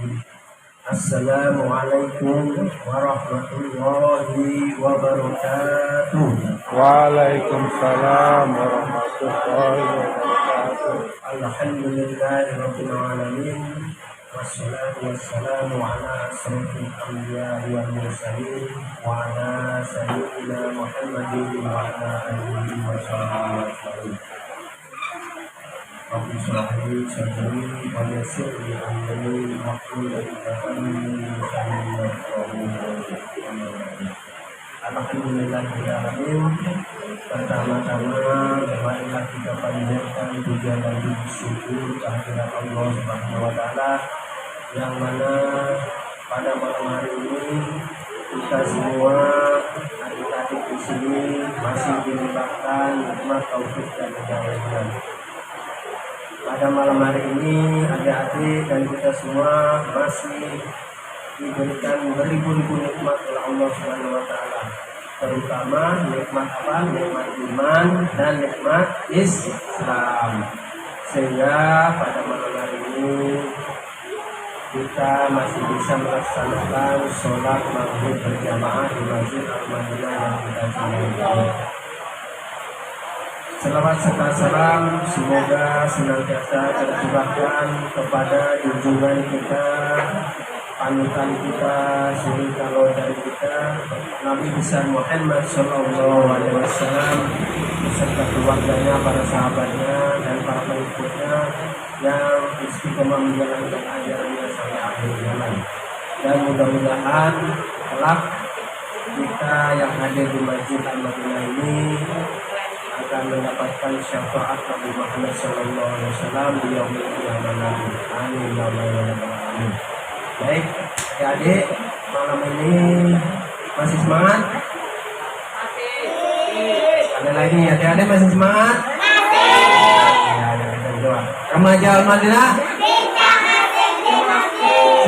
Assalamualaikum warahmatullahi wabarakatuh. Waalaikumsalam warahmatullahi wabarakatuh. Alhamdulillahirabbil alamin. Wassalatu wassalamu ala asyrofil anbiya'i wal mursalin wa ala sayyidina Muhammadin wa ala alihi wa sahbihi. Rabbi shrah li sadri wa yassir li amri wahlul 'uqdatam min lisani yafqahu qawli. Alhamdulillahirrahmanirrahim. Pertama-tama marilah kita panjatkan puja dan syukur kehadirat Allah Subhanahu wa taala yang mana pada malam hari ini kita semua adik-adik di sini masih dilimpahkan nikmat taufik dan hidayah. Pada malam hari ini adik-adik dan kita semua masih diberikan beribu-ribu nikmat oleh Allah Subhanahu wa taala, terutama nikmat apa? Nikmat iman dan nikmat Islam. Sehingga pada malam hari ini kita masih bisa melaksanakan sholat maghrib berjamaah di Masjid Al-Madinah yang kita cintai. Selawat serta salam semoga senantiasa tercurahkan kepada junjungan kita, panutan kita, suri kalau dari kita, Nabi besar Muhammad Sallallahu Alaihi Wasallam beserta keluarganya, para sahabatnya, dan para pengikutnya yang istiqomah menjalankan ajarannya sampai akhir zaman. Dan mudah-mudahan kelak kita yang hadir di Masjid Al-Madinah ini akan mendapatkan syafaat Nabi Muhammad Sallallahu Alaihi Wasallam di yaumil qiyamah nanti. Amin ya rabbal alamin. Baik, adik-adik, malam ini masih semangat? Masih. Sekali lagi, adik-adik masih semangat? Masih. Ya, kita berdoa. Remaja Al-Madinah?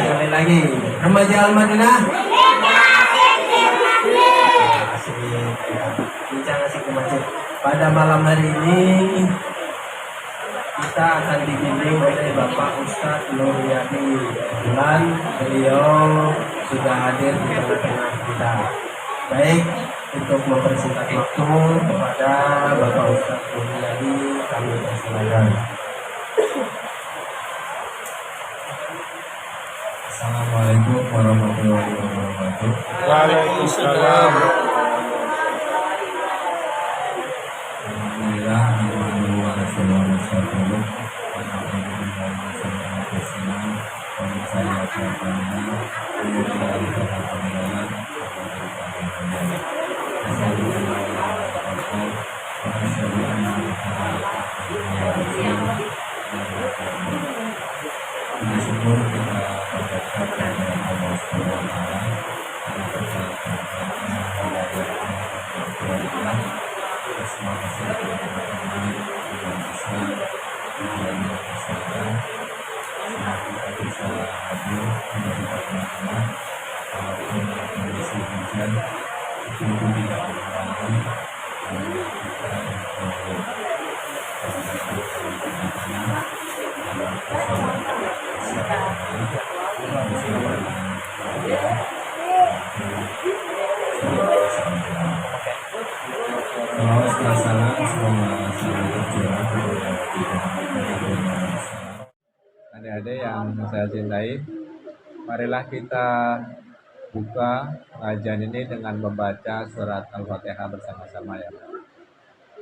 Sekali lagi, remaja Al-Madinah? Asik, ya. Bincang asik ke masjid. Pada malam hari ini kita akan dibimbing oleh Bapak Ustadz Nuryadi. Kebetulan beliau sudah hadir di tengah-tengah kita. Baik, untuk mempersingkat waktu kepada Bapak Ustadz Nuryadi kami persilakan. Assalamualaikum warahmatullahi wabarakatuh. Waalaikumsalam. Alhamdulillah, alhamdulillah, wa rasulullah wassalamu ala rasulillah wassalamu wa saya kabarnya alhamdulillah alhamdulillah syukur kita panjatkan kepada Allah Subhanahu wa taala karena kesehatan semua masyarakat ini dengan Islam dan kesehatan semua kita bisa hadir menjadi teman-teman walaupun kondisi hujan itu tidak mengurangi kita untuk Adik-adik yang saya cintai, marilah kita buka kajian ini dengan membaca surat Al-Fatihah bersama-sama ya.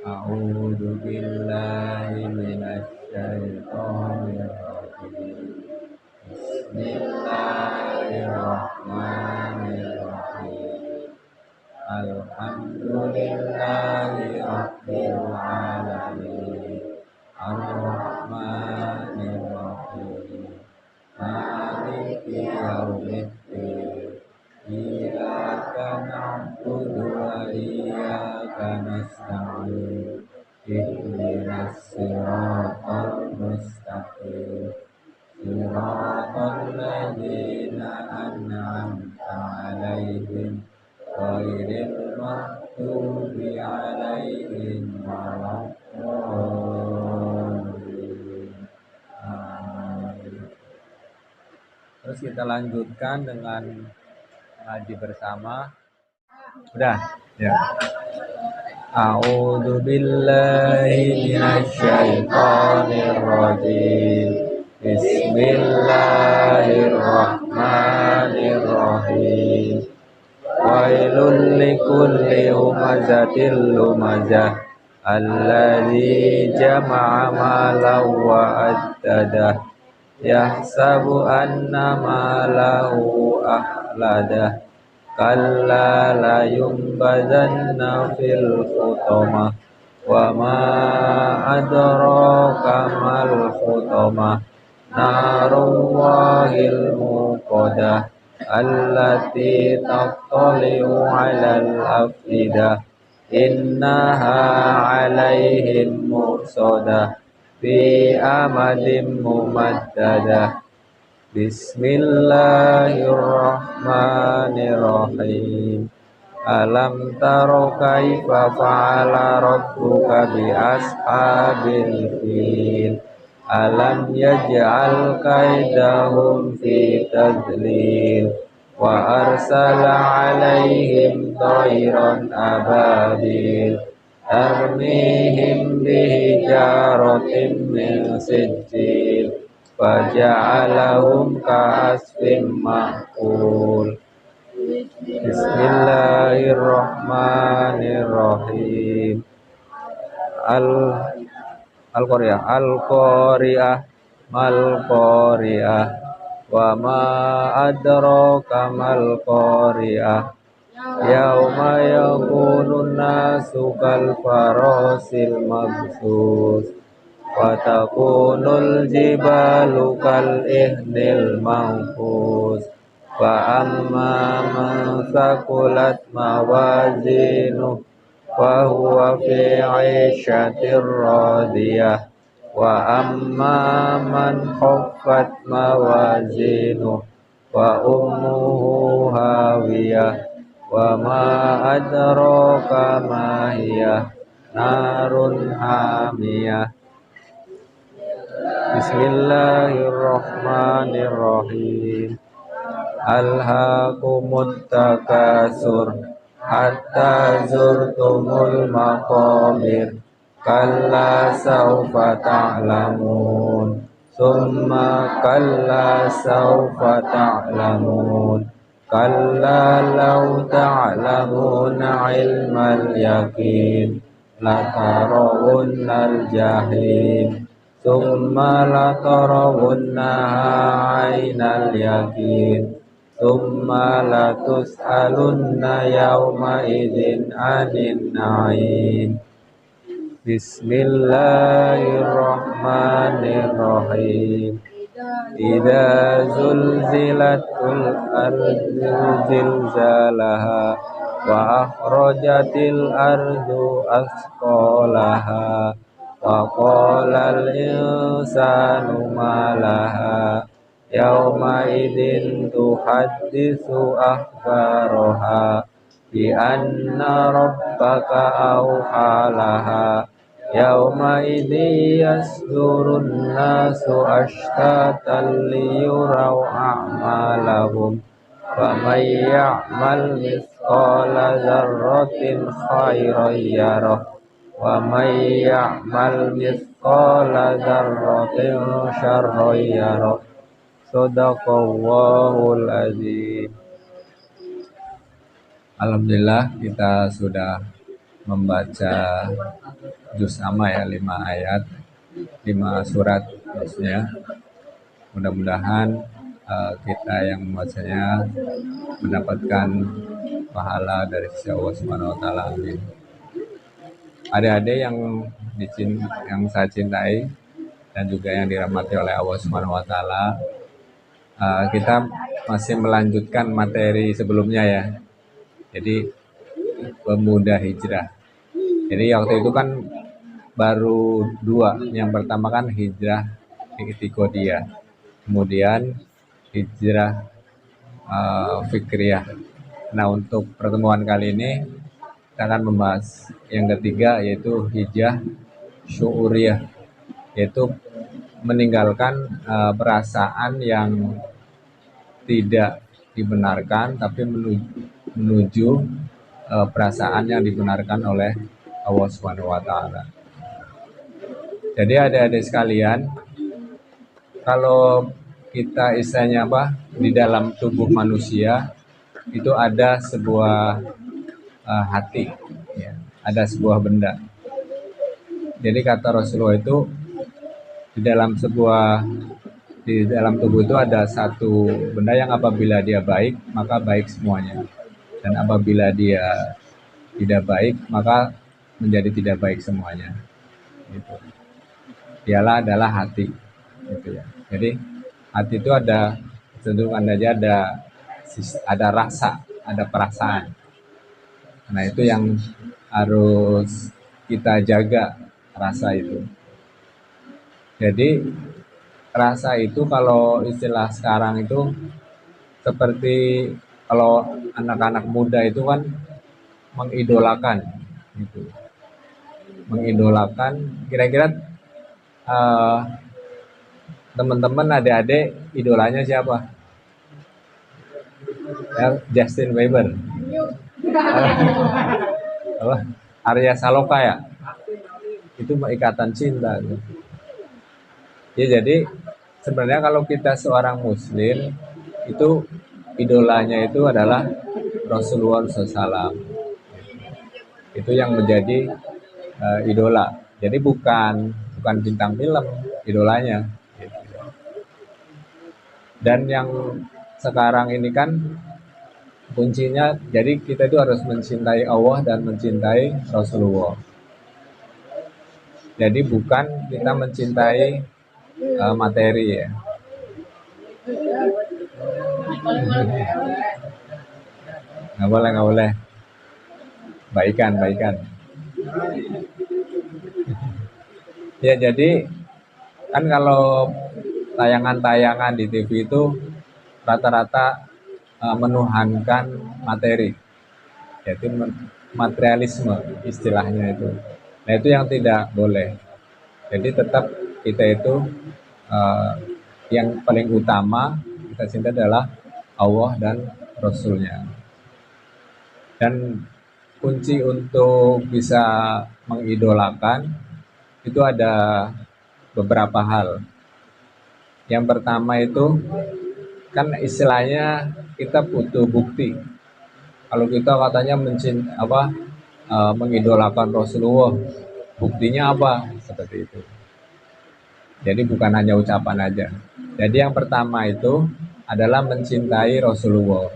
A'udzu billahi minasyaitonir rajim. Bismillahirrahmanirrahim. Alhamdulillahi rabbil alamin. Ar-Rahmanir Rahim. Maliki yaumiddin. Iyyaka na'budu wa iyyaka nasta'in. Ihdinas siratal mustaqim. Siratal ladzina an'amta 'alaihim ghairil maghdubi 'alaihim waladdallin. Amin. Terus kita lanjutkan dengan ngaji bersama. Udah? Ya. A'udzu billahi minasyaitonir rajim. Bismillahirrahmanirrahim. Wailul likulli humazatil lumazah alladzi jama'a malan wa addadah yahsabu anna malahu ahladah kalla la yumbazanna fil hutamah wa ma adraka mal hutamah narullahil muqadah allati tattali'u 'alal afidah innaha 'alaihim muqsadah fi amadin mumaddadah. Bismillahirrahmanirrahim. Alam taro kaifa fa'ala rabbuka bi ashabil fil. Alam yaj'al kaidahum fi tadlil wa arsala 'alaihim tayran ababil tarmihim bihijaratin min sijil faja'alahum ka'asfin ma'kul. Bismillahirrahmanirrahim. Al-Qari'ah mal-Qari'ah wa ma adraka mal-Qari'ah yauma yakunun nasu kal farasil mabsus wa takunul jibalu kal ihnil manfus fa amma man sakulat mawazinuh fa huwa fi 'ishatir radiyah wa amma man khaffat mawazinuh wa ummuhu hawiyah wa ma adraka ma hiya narun hamiyah. Bismillahirrahmanirrahim. Alhaakumut takasur hatta zurtumul maqabir kalla sawfa ta'lamun summa kalla sawfa ta'lamun kalla law ta'lamuna ilmal yaqin latarawunnal jahim summa latarawunnaha 'ainal yaqin summa latus'alunna yawma idzin 'anin na'im. Bismillahirrahmanirrahim. Idza zulzilatul ardu zilzalaha wa akhrajatil ardu asqalaha wa qalal insanu ma laha yauma idzin tuhaddisu akhbaraha bi anna rabbaka awhalaha yauma idzi yasdurun nasu ashtatan liyuraw a'malahum faman ya'mal mithqala dzarratin khairan yarah wa may ya'mal mithqala dzarratin syarran yarah. Shadaqallahul azim. Alhamdulillah kita sudah membaca juz amma ya, 5 ayat, 5 surat maksudnya. Mudah-mudahan kita yang membacanya mendapatkan pahala dari sisi Allah Subhanahu wa taala. Amin. Adik-adik yang saya cintai dan juga yang dirahmati oleh Allah Subhanahu wa taala, kita masih melanjutkan materi sebelumnya ya. Jadi pemuda hijrah. Jadi waktu itu kan baru 2. Yang pertama kan hijrah itikadiyah, kemudian hijrah fikriyah. Nah, untuk pertemuan kali ini kita akan membahas yang ketiga, yaitu hijrah syu'uriyah, yaitu meninggalkan perasaan yang tidak dibenarkan, tapi menuju perasaan yang dibenarkan oleh Allah Subhanahu wa taala. Jadi adik-adik sekalian, kalau kita istilahnya apa, di dalam tubuh manusia itu ada sebuah hati, ya, ada sebuah benda. Jadi kata Rasulullah itu di dalam tubuh itu ada satu benda yang apabila dia baik maka baik semuanya, dan apabila dia tidak baik maka menjadi tidak baik semuanya. Gitu. Dialah adalah hati. Gitu ya. Jadi hati itu ada cenderungan aja, ada rasa, ada perasaan. Nah itu yang harus kita jaga, rasa itu. Jadi rasa itu kalau istilah sekarang itu seperti kalau anak-anak muda itu kan mengidolakan gitu. Mengidolakan, kira-kira teman-teman adik-adik idolanya siapa? Ya, Justin Bieber. Apa? Arya Saloka ya? Itu ikatan cinta. Ya jadi sebenarnya kalau kita seorang muslim itu idolanya itu adalah Rasulullah SAW. Itu yang menjadi idola. Jadi bukan bintang film idolanya. Dan yang sekarang ini kan kuncinya, jadi kita itu harus mencintai Allah dan mencintai Rasulullah. Jadi bukan kita mencintai materi ya. Nggak boleh. Baikan. Ya jadi kan kalau tayangan-tayangan di TV itu rata-rata menuhankan materi, yaitu materialisme istilahnya itu. Nah itu yang tidak boleh. Jadi tetap kita itu yang paling utama kita cinta adalah Allah dan Rasulnya. Dan kunci untuk bisa mengidolakan itu ada beberapa hal. Yang pertama itu kan istilahnya kita butuh bukti. Kalau kita katanya mengidolakan Rasulullah, buktinya apa? Seperti itu. Jadi bukan hanya ucapan aja. Jadi yang pertama itu adalah mencintai Rasulullah.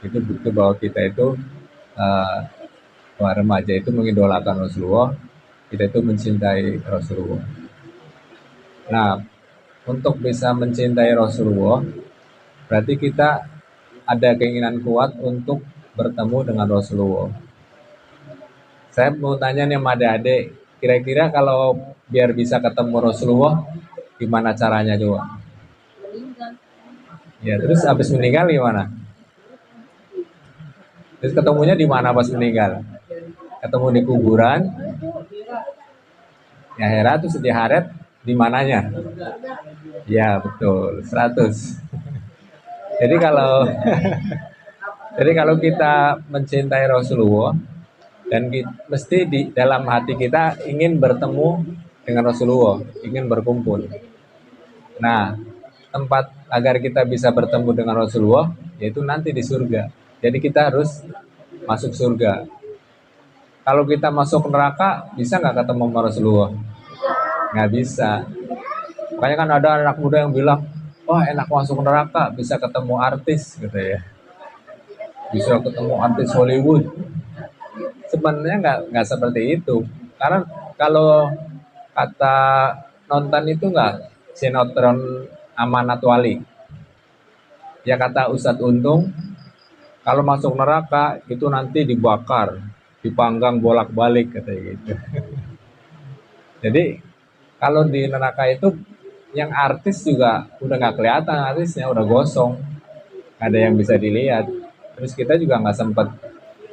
Itu bukti bahwa kita itu remaja itu mengidolakan Rasulullah, kita itu mencintai Rasulullah. Nah, untuk bisa mencintai Rasulullah, berarti kita ada keinginan kuat untuk bertemu dengan Rasulullah. Saya mau tanya nih sama adik-adik, kira-kira kalau biar bisa ketemu Rasulullah, gimana caranya coba? Ya, terus habis meninggal gimana? Terus ketemunya di mana pas meninggal? Ketemu di kuburan? Ya herat, terus di haret di mananya? Ya betul, 100. Jadi kalau kita mencintai Rasulullah dan mesti di dalam hati kita ingin bertemu dengan Rasulullah, ingin berkumpul. Nah, tempat agar kita bisa bertemu dengan Rasulullah yaitu nanti di surga. Jadi kita harus masuk surga. Kalau kita masuk neraka, bisa nggak ketemu sama Rasulullah? Nggak bisa. Makanya kan ada anak muda yang bilang, wah enak masuk neraka, bisa ketemu artis gitu ya. Bisa ketemu artis Hollywood. Sebenarnya nggak seperti itu. Karena kalau kata nonton itu nggak sinetron Amanat Wali. Ya kata Ustadz Untung, kalau masuk neraka itu nanti dibakar, dipanggang bolak-balik katanya gitu. Jadi kalau di neraka itu yang artis juga udah nggak kelihatan artisnya, udah gosong, nggak ada yang bisa dilihat. Terus kita juga nggak sempat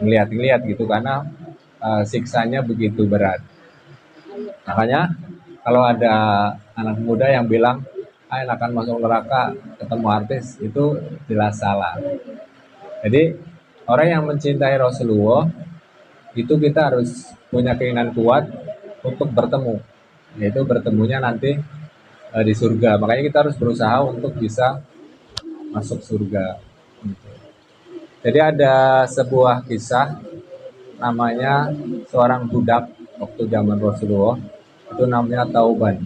ngeliat-ngeliat gitu karena siksanya begitu berat. Makanya kalau ada anak muda yang bilang akan masuk neraka ketemu artis, itu jelas salah. Jadi orang yang mencintai Rasulullah itu kita harus punya keinginan kuat untuk bertemu, yaitu bertemunya nanti di surga. Makanya kita harus berusaha untuk bisa masuk surga. Jadi ada sebuah kisah, namanya seorang budak waktu zaman Rasulullah, itu namanya Tauban.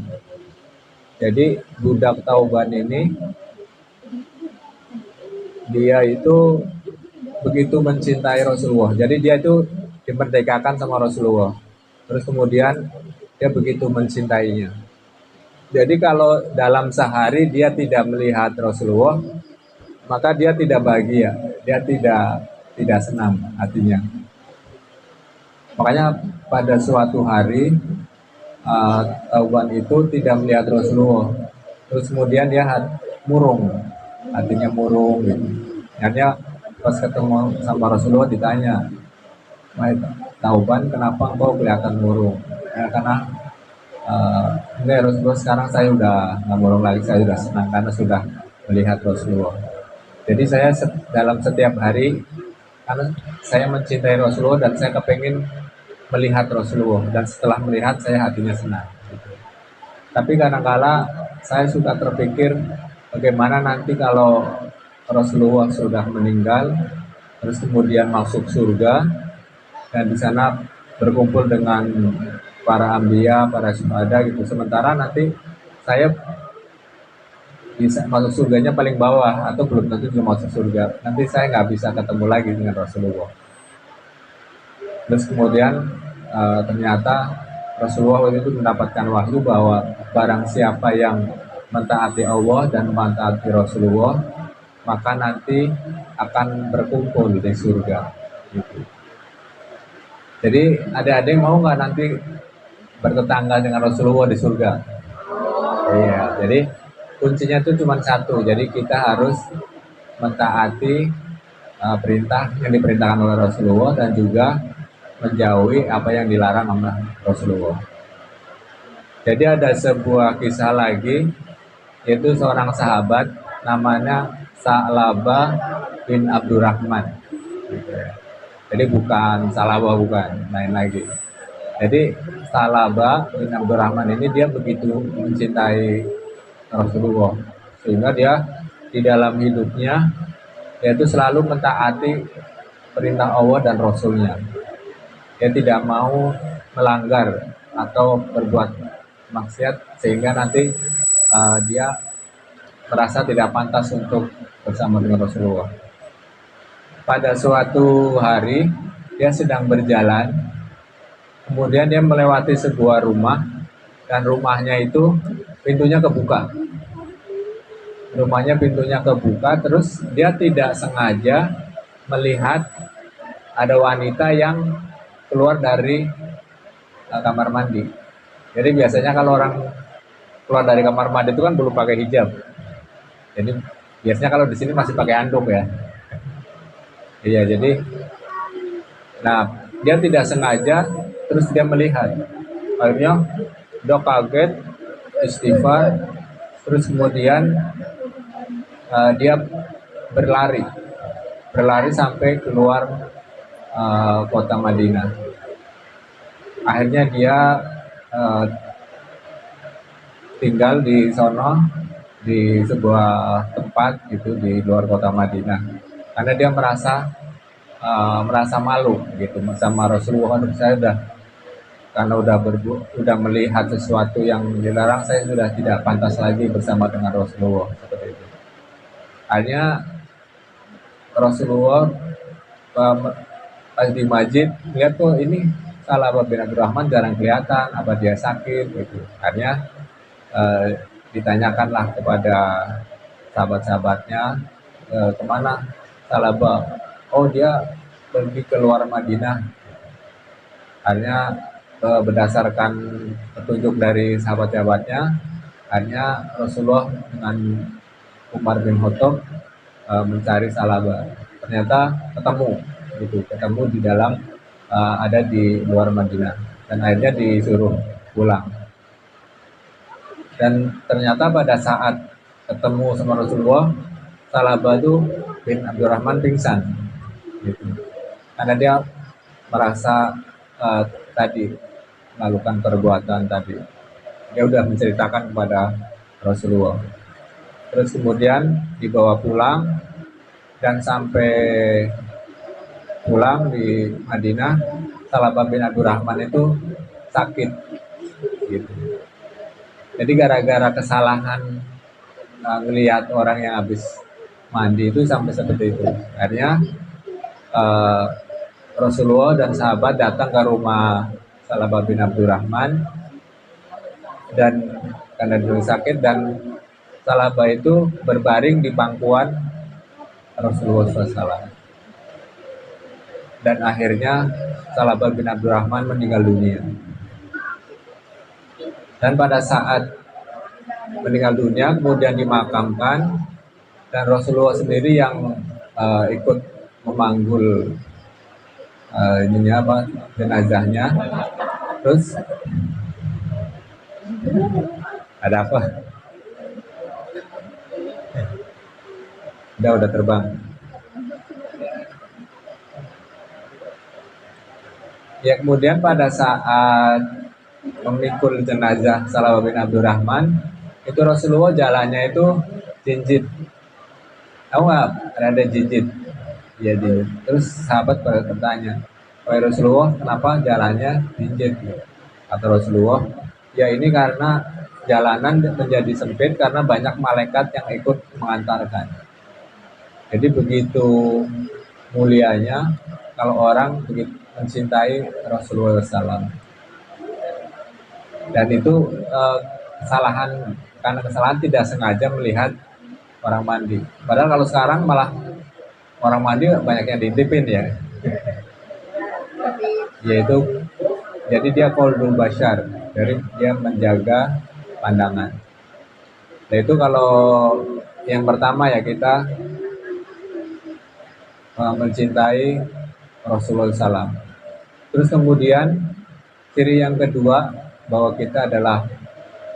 Jadi budak Tauban ini dia itu begitu mencintai Rasulullah. Jadi dia itu dimerdekakan sama Rasulullah. Terus kemudian dia begitu mencintainya. Jadi kalau dalam sehari dia tidak melihat Rasulullah, maka dia tidak bahagia, dia tidak senang hatinya. Makanya pada suatu hari Tauban itu tidak melihat Rasulullah. Terus kemudian dia murung, hatinya murung gitu. Akhirnya pas ketemu sama Rasulullah ditanya, Tauban, kenapa engkau kelihatan murung? Ya, karena enggak, Rasulullah, sekarang saya udah nggak murung lagi, saya sudah senang karena sudah melihat Rasulullah. Jadi saya dalam setiap hari, karena saya mencintai Rasulullah dan saya kepengen melihat Rasulullah, dan setelah melihat saya hatinya senang gitu. Tapi kadang-kala saya suka terpikir bagaimana nanti kalau Rasulullah sudah meninggal, terus kemudian masuk surga dan di sana berkumpul dengan para anbiya, para syuhada gitu. Sementara nanti saya bisa masuk surganya paling bawah atau belum tentu juga masuk surga. Nanti saya nggak bisa ketemu lagi dengan Rasulullah. Terus kemudian ternyata Rasulullah waktu itu mendapatkan wahyu bahwa barang siapa yang mentaati Allah dan mentaati Rasulullah, maka nanti akan berkumpul di surga. Gitu. Jadi adik-adik mau nggak nanti bertetangga dengan Rasulullah di surga? Iya, jadi kuncinya itu cuma satu. Jadi kita harus mentaati perintah yang diperintahkan oleh Rasulullah dan juga menjauhi apa yang dilarang oleh Rasulullah. Jadi ada sebuah kisah lagi, yaitu seorang sahabat namanya Sa'labah bin Abdurrahman. Jadi bukan Salabah, bukan, lain lagi. Jadi Sa'labah bin Abdurrahman ini dia begitu mencintai Rasulullah, sehingga dia di dalam hidupnya yaitu selalu mentaati perintah Allah dan Rasulnya. Dia tidak mau melanggar atau berbuat maksiat sehingga nanti dia merasa tidak pantas untuk bersama dengan Rasulullah. Pada suatu hari dia sedang berjalan, kemudian dia melewati sebuah rumah dan rumahnya itu pintunya kebuka. Rumahnya pintunya kebuka, terus dia tidak sengaja melihat ada wanita yang keluar dari kamar mandi. Jadi biasanya kalau orang keluar dari kamar mandi itu kan belum pakai hijab. Jadi biasanya kalau di sini masih pakai anduk ya. Iya, jadi nah dia tidak sengaja terus dia melihat. Akhirnya dia kaget, istighfar, terus kemudian dia berlari sampai keluar kota Madinah. Akhirnya dia tinggal di sono, di sebuah tempat gitu di luar kota Madinah, karena dia merasa malu gitu sama Rasulullah. Saya udah melihat sesuatu yang dilarang, saya sudah tidak pantas lagi bersama dengan Rasulullah, seperti itu. Akhirnya Rasulullah pas di masjid lihat tuh ini Sa'labah bin Abdurrahman jarang kelihatan, apa dia sakit gitu. Akhirnya ditanyakanlah kepada sahabat-sahabatnya, kemana Sa'labah? Oh, dia pergi keluar Madinah. Akhirnya berdasarkan petunjuk dari sahabat-sahabatnya, akhirnya Rasulullah dengan Umar bin Khattab mencari Sa'labah. Ternyata ketemu di dalam ada di luar Madinah, dan akhirnya disuruh pulang. Dan ternyata pada saat ketemu sama Rasulullah, Salabah itu bin Abdurrahman pingsan, gitu. Karena dia merasa tadi melakukan perbuatan tadi. Dia udah menceritakan kepada Rasulullah. Terus kemudian dibawa pulang dan sampai pulang di Madinah, Salabah bin Abdurrahman itu sakit, gitu. Jadi gara-gara kesalahan melihat orang yang habis mandi itu sampai seperti itu. Akhirnya Rasulullah dan sahabat datang ke rumah Salabah bin Abdurrahman dan karena dia sakit, dan Salabah itu berbaring di pangkuan Rasulullah SAW. Dan akhirnya Salabah bin Abdurrahman meninggal dunia. Dan pada saat meninggal dunia kemudian dimakamkan, dan Rasulullah sendiri yang ikut memanggul jenazahnya. Terus ada apa? Udah terbang. Ya, kemudian pada saat memikul jenazah Salabah bin Abdurrahman, itu Rasulullah jalannya itu jinjit. Tahu nggak? Ada jinjit. Ya, jinjit. Terus sahabat pada bertanya, wahai Rasulullah, kenapa jalannya jinjit? Kata Rasulullah, ya ini karena jalanan menjadi sempit karena banyak malaikat yang ikut mengantarkan. Jadi begitu mulianya kalau orang begitu mencintai Rasulullah SAW. Dan itu kesalahan, karena kesalahan tidak sengaja melihat orang mandi. Padahal kalau sekarang malah orang mandi banyak yang diintipin ya. Yaitu jadi dia qaulul bashar, dari dia menjaga pandangan. Nah itu kalau yang pertama ya, kita mencintai Rasulullah SAW. Terus kemudian ciri yang kedua bahwa kita adalah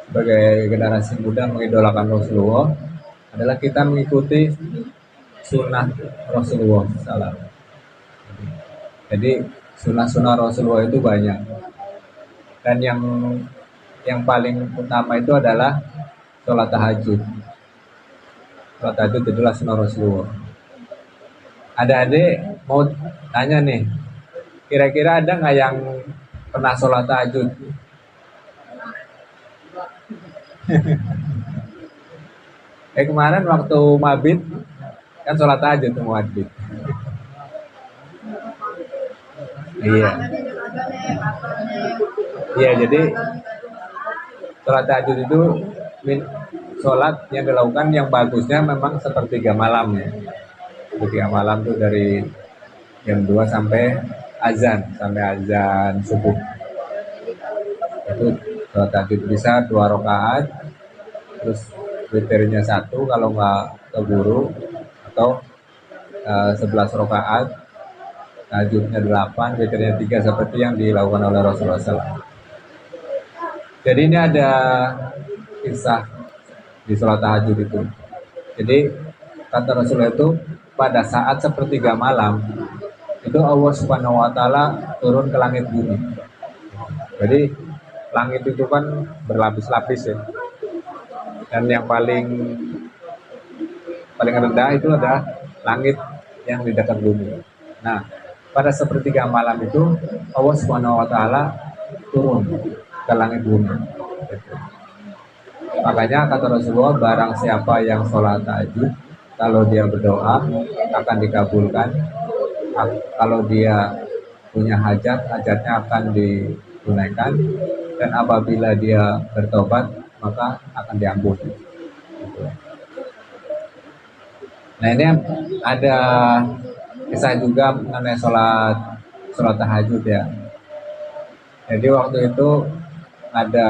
sebagai generasi muda mengidolakan Rasulullah adalah kita mengikuti sunnah Rasulullah SAW. Jadi sunnah-sunnah Rasulullah itu banyak, dan yang paling utama itu adalah sholat tahajud. Sholat tahajud itulah sunnah Rasulullah. Adik-adik mau tanya nih, kira-kira ada nggak yang pernah sholat tahajud? Kemarin waktu mabit kan sholat tahajud tuh mabit. Iya. Iya, jadi sholat tahajud itu sholat yang dilakukan yang bagusnya memang sepertiga malam ya. Sepertiga malam tuh dari jam 2 sampai azan subuh. Itu sholat tahajud bisa 2 rakaat, terus witirnya 1 kalau nggak keburu, atau 11 rakaat, tahajudnya 8, witirnya 3 seperti yang dilakukan oleh Rasulullah SAW. Jadi ini ada kisah di sholat tahajud itu. Jadi kata Rasulullah itu pada saat sepertiga malam itu Allah Subhanahu wa Ta'ala turun ke langit bumi. Jadi langit itu kan berlapis-lapis ya. Dan yang paling rendah itu ada langit yang di dekat bumi. Nah, pada sepertiga malam itu Allah Subhanahu wa Ta'ala turun ke langit bumi. Makanya kata Rasulullah, barang siapa yang sholat tahajud, kalau dia berdoa akan dikabulkan. Kalau dia punya hajat, hajatnya akan ditunaikan. Dan apabila dia bertobat, maka akan diampuni. Nah ini ada kisah juga mengenai sholat tahajud ya. Jadi waktu itu ada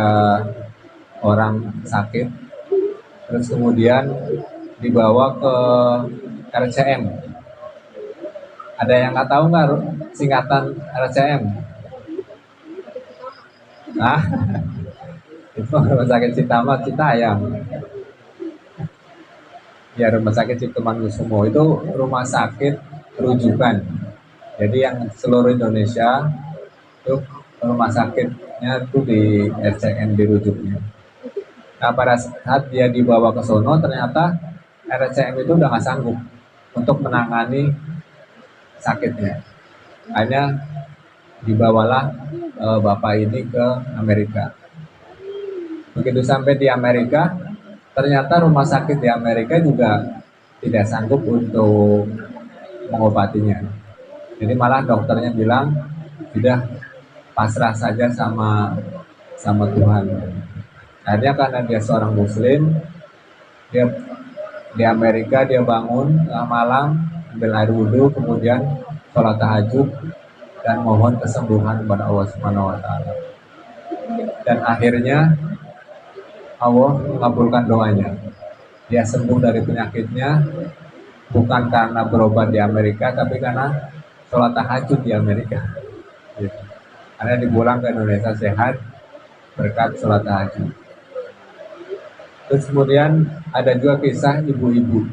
orang sakit, terus kemudian dibawa ke RCM. Ada yang nggak tahu nggak singkatan RCM? Itu rumah sakit Citayam. Ya, Rumah Sakit Cipto Mangunkusumo itu rumah sakit rujukan. Jadi yang seluruh Indonesia itu rumah sakitnya itu di RCM dirujuknya. Nah, pada saat dia dibawa ke sono, ternyata RCM itu udah nggak sanggup untuk menangani sakitnya. Hanya dibawalah bapak ini ke Amerika. Begitu sampai di Amerika, ternyata rumah sakit di Amerika juga tidak sanggup untuk mengobatinya. Jadi malah dokternya bilang, sudah pasrah saja sama Tuhan. Akhirnya karena dia seorang Muslim, dia di Amerika dia bangun malam, ambil air wudhu, kemudian sholat tahajud dan mohon kesembuhan kepada Allah Subhanahu Wa Taala. Dan akhirnya Allah mengabulkan doanya. Dia sembuh dari penyakitnya bukan karena berobat di Amerika, tapi karena sholat tahajud di Amerika. Gitu. Karena dipulang ke Indonesia sehat berkat sholat tahajud. Terus kemudian ada juga kisah ibu-ibu.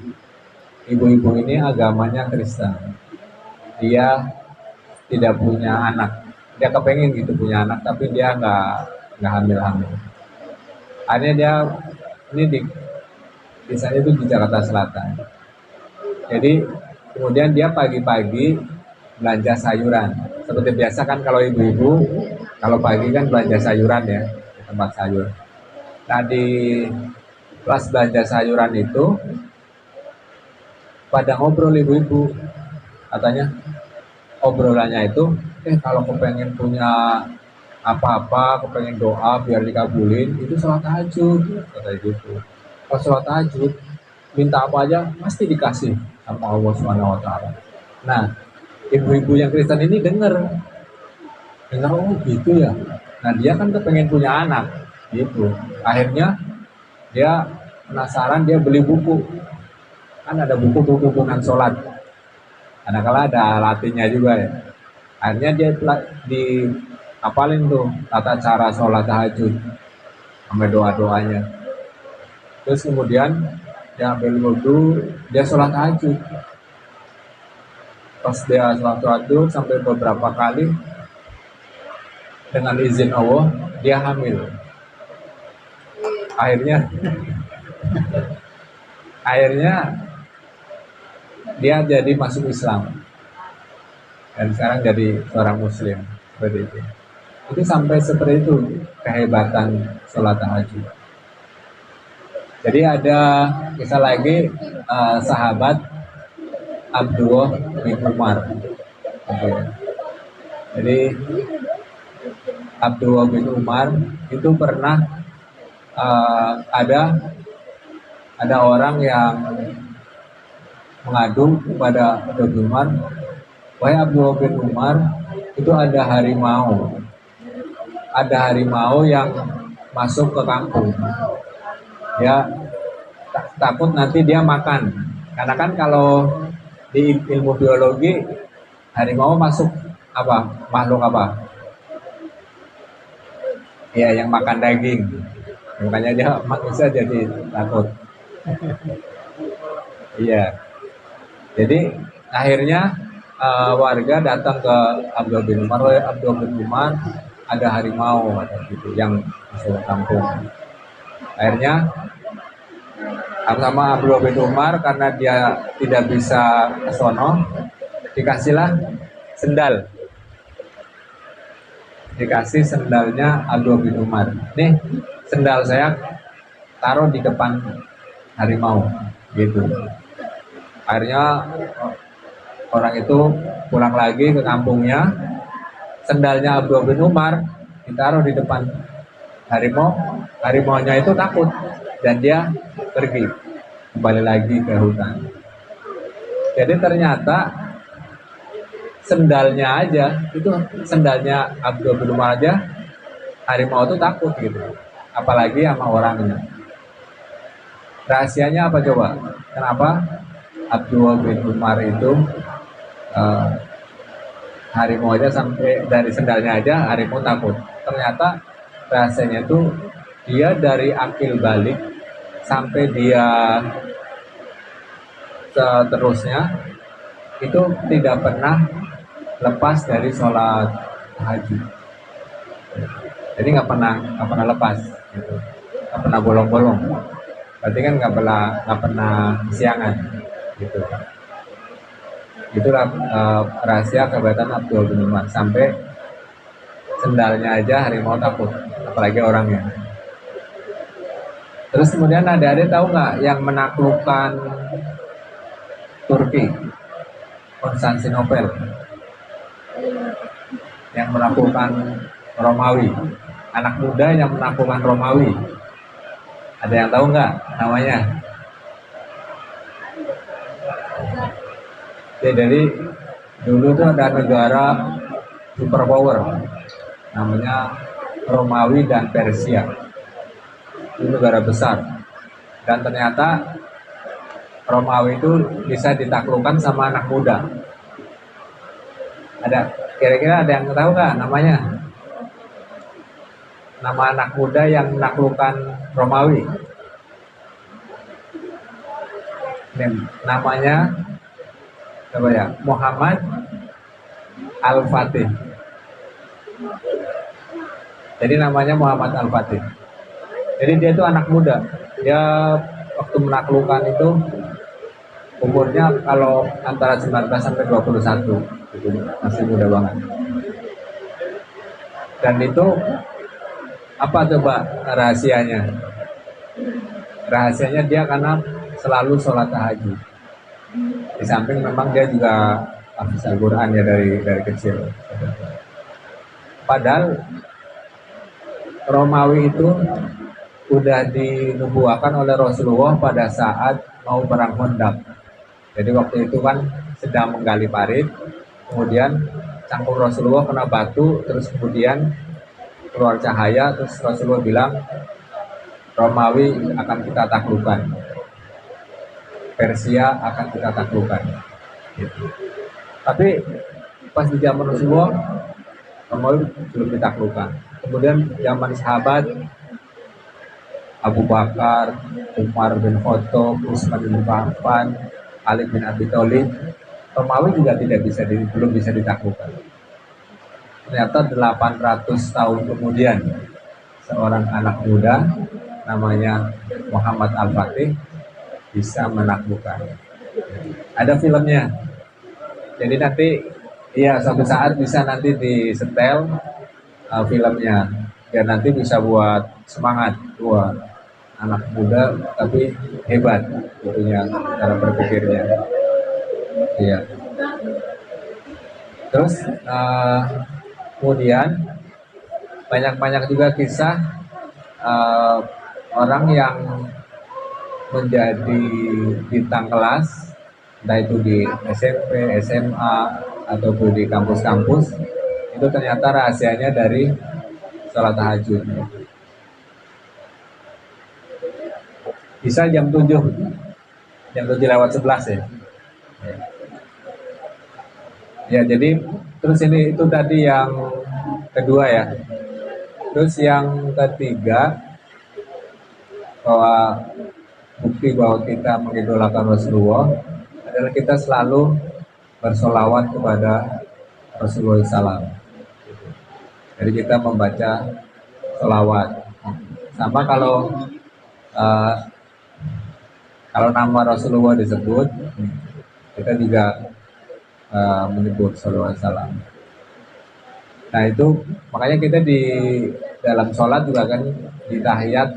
Ibu-ibu ini agamanya Kristen. Dia tidak punya anak. Dia kepengen gitu punya anak, tapi dia nggak hamil-hamil. Akhirnya dia ini kisahnya itu di Jakarta Selatan. Jadi kemudian dia pagi-pagi belanja sayuran. Seperti biasa kan kalau ibu-ibu kalau pagi kan belanja sayuran ya di tempat sayur. Nah di kelas belanja sayuran itu pada ngobrol ibu-ibu, katanya obrolannya itu kalau kepengen punya apa-apa, kepengen doa biar dikabulin, itu sholat tahajud, kata gitu. Kalau sholat tahajud, minta apa aja pasti dikasih sama Allah Subhanahu Wa Taala. Nah, ibu-ibu yang Kristen ini dengar, oh gitu ya. Nah dia kan kepengen punya anak, gitu. Akhirnya dia penasaran, dia beli buku. Kan ada buku-buku hubungan sholat. Kadang-kala ada latihnya juga ya. Akhirnya dia apalin tuh tata cara sholat tahajud sampai doa-doanya. Terus kemudian dia ambil wudhu, dia sholat tahajud. Pas dia sholat tahajud sampai beberapa kali, dengan izin Allah dia hamil. Akhirnya dia jadi masuk Islam dan sekarang jadi seorang Muslim seperti itu. Itu sampai seperti itu kehebatan sholat tahajud. Jadi ada kisah lagi sahabat Abdullah bin Umar. Jadi Abdullah bin Umar itu pernah ada orang yang mengadu kepada Abdullah bin Umar, wahai Abdullah bin Umar, itu ada harimau yang masuk ke kampung. Ya takut nanti dia makan, karena kan kalau di ilmu biologi harimau masuk makhluk apa? Ya yang makan daging, makanya dia manusia jadi takut. Iya. Jadi akhirnya warga datang ke Abdullah bin Umar, ada harimau gitu yang masuk ke kampung. Akhirnya sama Abdullah bin Umar karena dia tidak bisa ke sono, dikasihlah sendal. Dikasih sendalnya Abdullah bin Umar. Nih sendal saya taruh di depan harimau gitu. Akhirnya orang itu pulang lagi ke kampungnya, sendalnya Abdullah bin Umar ditaruh di depan harimau. Harimaunya itu takut dan dia pergi kembali lagi ke hutan. Jadi ternyata sendalnya Abdullah bin Umar aja harimau itu takut gitu, apalagi sama orangnya. Rahasianya apa coba? Kenapa Abdullah bin Umar itu harimau aja sampai dari sendalnya aja harimau takut? Ternyata rahasianya itu dia dari akil balik sampai dia seterusnya itu tidak pernah lepas dari sholat haji. Jadi nggak pernah lepas, gitu. Nggak pernah bolong-bolong. Berarti kan nggak pernah siangan, gitu. Itulah rahasia kehebatan Abdul bin Umar. Sampai sendalnya aja harimau takut, apalagi orangnya. Terus kemudian adik-adik tahu nggak yang menaklukkan Turki, Konstantinopel, yang menaklukkan Romawi, anak muda yang menaklukkan Romawi. Ada yang tahu nggak namanya? Ya, dari dulu tuh ada negara superpower, namanya Romawi dan Persia. Itu negara besar. Dan ternyata Romawi itu bisa ditaklukkan sama anak muda. Kira-kira ada yang tahu nggak namanya? Nama anak muda yang menaklukkan Romawi. Namanya apa ya? Muhammad Al-Fatih. Jadi namanya Muhammad Al-Fatih. Jadi dia itu anak muda. Dia waktu menaklukkan itu umurnya kalau antara 19 sampai 21, gitu, masih muda banget. Dan itu apa coba rahasianya? Rahasianya dia karena selalu sholat tahajud. Di samping memang dia juga hafiz Al-Quran ya dari kecil. Padahal Romawi itu udah dinubuakan oleh Rasulullah pada saat mau perang Khandaq. Jadi waktu itu kan sedang menggali parit, kemudian cangkul Rasulullah kena batu, terus kemudian keluar cahaya, terus Rasulullah bilang Romawi akan kita taklukkan, Persia akan kita taklukkan. Gitu. Tapi pas di zaman Rasulullah, Romawi belum ditaklukkan. Kemudian zaman sahabat Abu Bakar, Umar bin Khattab, Utsman bin Affan, Ali bin Abi Thalib, Romawi juga belum bisa ditaklukkan. Ternyata 800 tahun kemudian seorang anak muda namanya Muhammad Al-Fatih bisa menaklukkan. Ada filmnya. Jadi nanti ya suatu saat bisa nanti disetel filmnya biar nanti bisa buat semangat buat anak muda tapi hebat tentunya cara berpikirnya. Iya. Terus kemudian banyak juga kisah orang yang menjadi bintang kelas, entah itu di SMP, SMA, ataupun di kampus-kampus, itu ternyata rahasianya dari sholat tahajud. Bisa jam 7 lewat 11 ya. Ya, jadi terus itu tadi yang kedua ya. Terus yang ketiga, bahwa bukti bahwa kita mengidolakan Rasulullah adalah kita selalu bersolawat kepada Rasulullah SAW. Jadi kita membaca solawat. Sama kalau nama Rasulullah disebut, kita juga menyebut sallallahu alaihi wasallam. Nah itu makanya kita di dalam sholat juga kan di tahiyat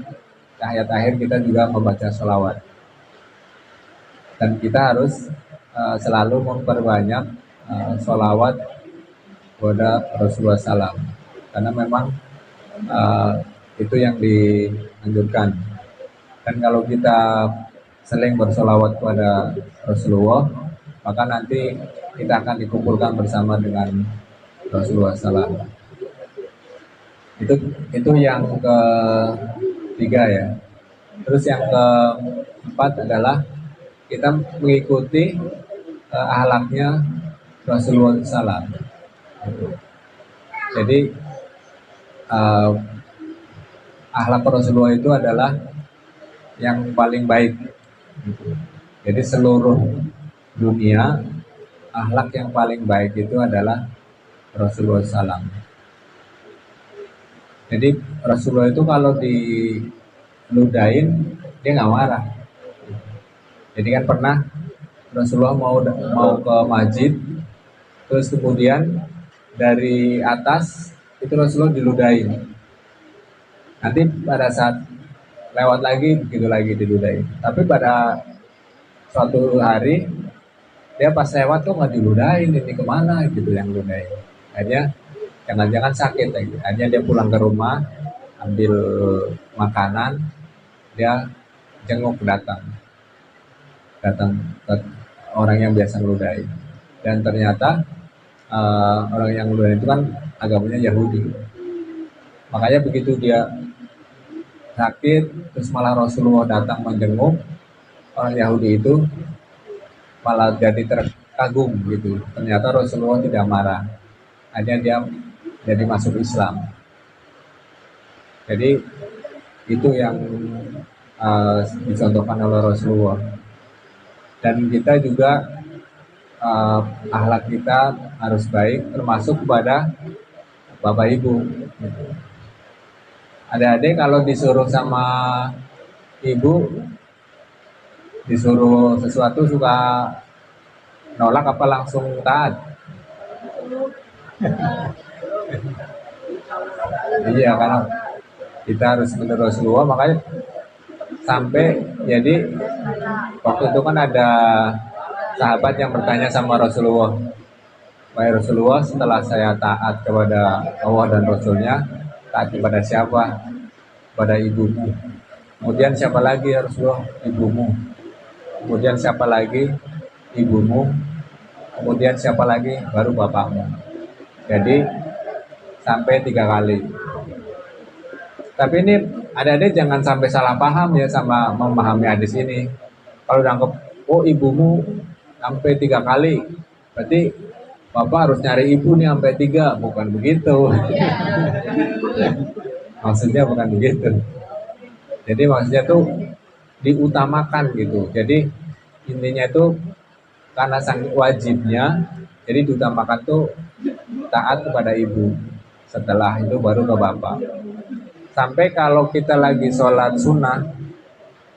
akhir kita juga membaca sholawat. Dan kita harus selalu memperbanyak sholawat kepada Rasulullah SAW. Karena memang itu yang dianjurkan. Dan kalau kita sering bersolawat kepada Rasulullah, maka nanti kita akan dikumpulkan bersama dengan Rasulullah SAW. Itu yang ketiga ya. Terus yang keempat adalah kita mengikuti akhlaknya Rasulullah SAW. Jadi akhlak Rasulullah itu adalah yang paling baik. Jadi seluruh dunia akhlak yang paling baik itu adalah Rasulullah SAW. Jadi Rasulullah itu kalau diludahin dia nggak marah. Jadi kan pernah Rasulullah mau ke masjid, terus kemudian dari atas itu Rasulullah diludahin. Nanti pada saat lewat lagi begitu lagi diludahin. Tapi pada suatu hari dia pas lewat kok nggak diludahin, ini kemana gitu yang ludahin. Akhirnya jangan-jangan sakit lagi. Akhirnya dia pulang ke rumah, ambil makanan, dia jenguk datang ke orang yang biasa ngeludahin. Dan ternyata orang yang ngeludahin itu kan agamanya Yahudi. Makanya begitu dia sakit, terus malah Rasulullah datang menjenguk, orang Yahudi itu malah jadi terkagum gitu. Ternyata Rasulullah tidak marah. Hanya dia jadi masuk Islam. Jadi itu yang dicontohkan oleh Rasulullah. Dan kita juga akhlak kita harus baik, termasuk kepada bapak ibu. Adik-adik kalau disuruh sama ibu, disuruh sesuatu suka nolak apa langsung taat? Iya, karena kita harus menurut Rasulullah, makanya sampai jadi waktu itu kan ada sahabat yang bertanya sama Rasulullah, wahai Rasulullah, setelah saya taat kepada Allah dan Rasulnya, taat kepada siapa? Pada ibumu. Kemudian siapa lagi ya Rasulullah? Ibumu. Kemudian siapa lagi? Ibumu. Kemudian siapa lagi? Baru bapakmu. Jadi sampai 3 kali. Tapi ini adik-adik jangan sampai salah paham ya sama memahami hadis ini. Kalau dianggap, oh ibumu sampai 3 kali, berarti bapak harus nyari ibu nih sampai 3, bukan begitu. Maksudnya bukan begitu. Jadi maksudnya tuh diutamakan gitu. Jadi intinya itu karena sang wajibnya, jadi diutamakan tuh taat kepada ibu. Setelah itu baru ke bapak. Sampai kalau kita lagi sholat sunnah,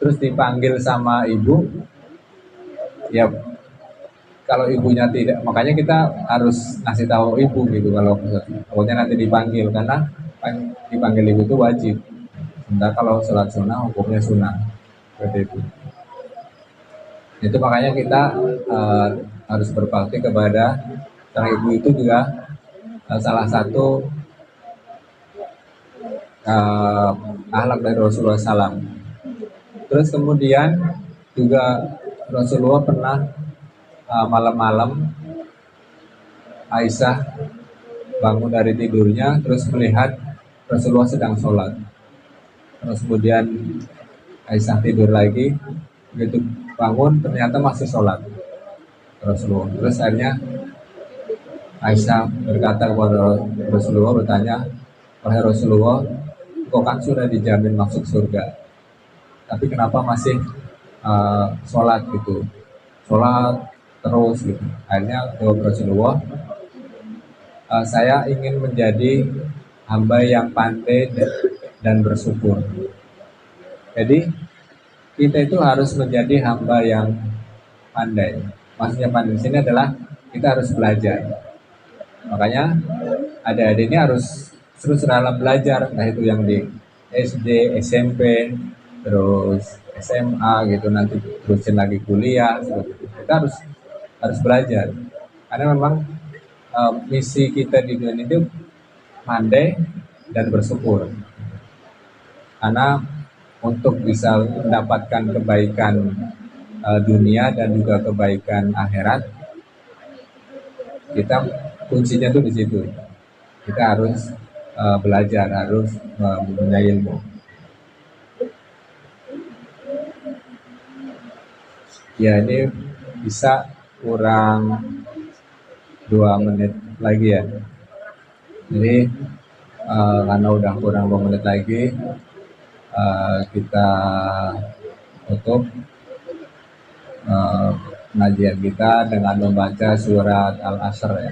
terus dipanggil sama ibu, ya kalau ibunya tidak, makanya kita harus ngasih tahu ibu gitu kalau pokoknya nanti dipanggil, karena dipanggil ibu itu wajib. Sementara kalau sholat sunnah hukumnya sunnah, seperti itu. Itu makanya kita harus berbakti kepada sang ibu, itu juga salah satu akhlak dari Rasulullah SAW. Terus kemudian juga Rasulullah pernah malam-malam Aisyah bangun dari tidurnya, terus melihat Rasulullah sedang sholat. Terus kemudian Aisyah tidur lagi, begitu bangun ternyata masih sholat Rasulullah. Terus akhirnya Aisyah berkata kepada Rasulullah, bertanya, wahai Rasulullah, kau kan sudah dijamin masuk surga, tapi kenapa masih sholat gitu, sholat terus gitu. Akhirnya jawab Rasulullah, saya ingin menjadi hamba yang pandai dan bersyukur. Jadi kita itu harus menjadi hamba yang pandai. Maksudnya pandai di sini adalah kita harus belajar. Makanya adik-adik ini harus terus dalam belajar, entah itu yang di SD, SMP, terus SMA gitu, nanti terusin lagi kuliah, seperti itu. Kita harus belajar. Karena memang misi kita di dunia itu pandai dan bersyukur. Karena untuk bisa mendapatkan kebaikan dunia dan juga kebaikan akhirat, kita kuncinya tuh di situ. Kita harus belajar, harus mempunyai ilmu. Ya, ini bisa kurang 2 menit lagi ya. Jadi karena udah kurang 2 menit lagi, kita tutup. pengajian kita dengan membaca surat Al-Asr ya.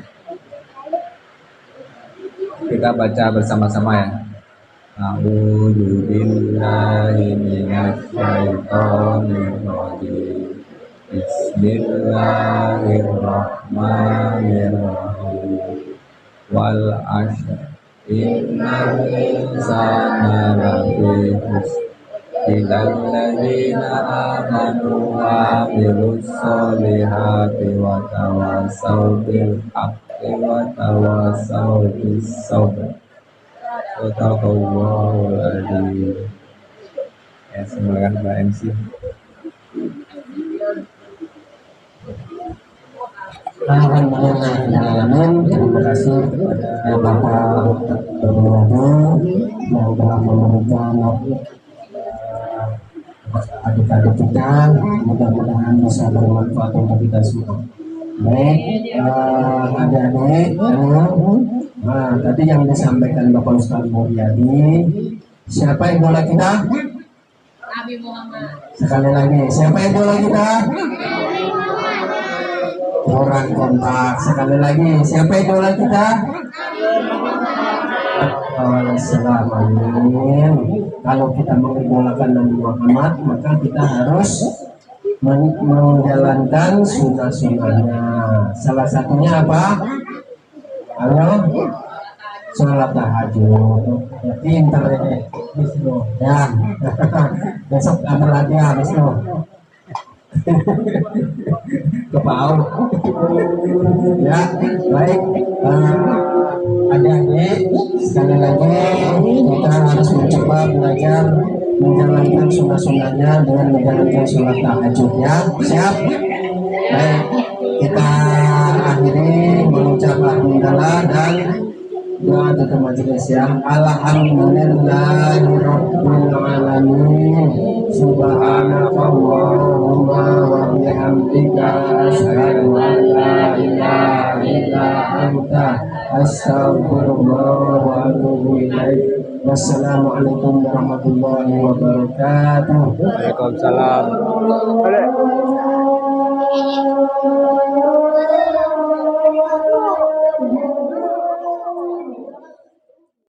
Kita baca bersama-sama ya. A'udzu billahi minasy syaithanir rajim. Bismillahirrahmanirrahim. Wal 'ashr innal insana lafi khusr illal ladzina amanu wa 'amilus solihati wa tawassaw bil haqqi wa tawassaw bis sabr. Sadaqallahul adzim. Ya, silakan Pak MC. Alhamdulillahirrahmanirrahim. Terima kasih kepada Bapak Berwado yang telah memberikan adik-adik kita, mudah-mudahan bisa bermanfaat untuk kita semua. Baik, adik-adik, tadi yang disampaikan Bapak Ustaz Muryadi, siapa idola kita? Nabi Muhammad. Sekali lagi, siapa idola kita? Orang kontak. Sekali lagi, siapa idola kita? Amin. Kalau kita mengidolakan Nabi Muhammad, maka kita harus menjalankan sunnah-sunnahnya. Salah satunya apa? Halo? Sholat tahajud. Ya, pintar ini. Wisnu. Ya. Besok ada lagi ya, Wisnu. Kepau. Ya, baik. Adik-adik, sekali lagi kita harus mencoba belajar menjalankan sunnah-sunnahnya dengan menjalankan sholat tahajud ya. Siap? Baik, kita akhiri mengucap alhamdulillah dan doa tutup majelis ya. Alhamdulillahirabbil alamin. Subhanakallahumma wa bihamdika asyhadu an la ilaha illa anta astaghfirullah wa atubu ilaik. Wassalamualaikum warahmatullahi wabarakatuh. Waalaikumsalam.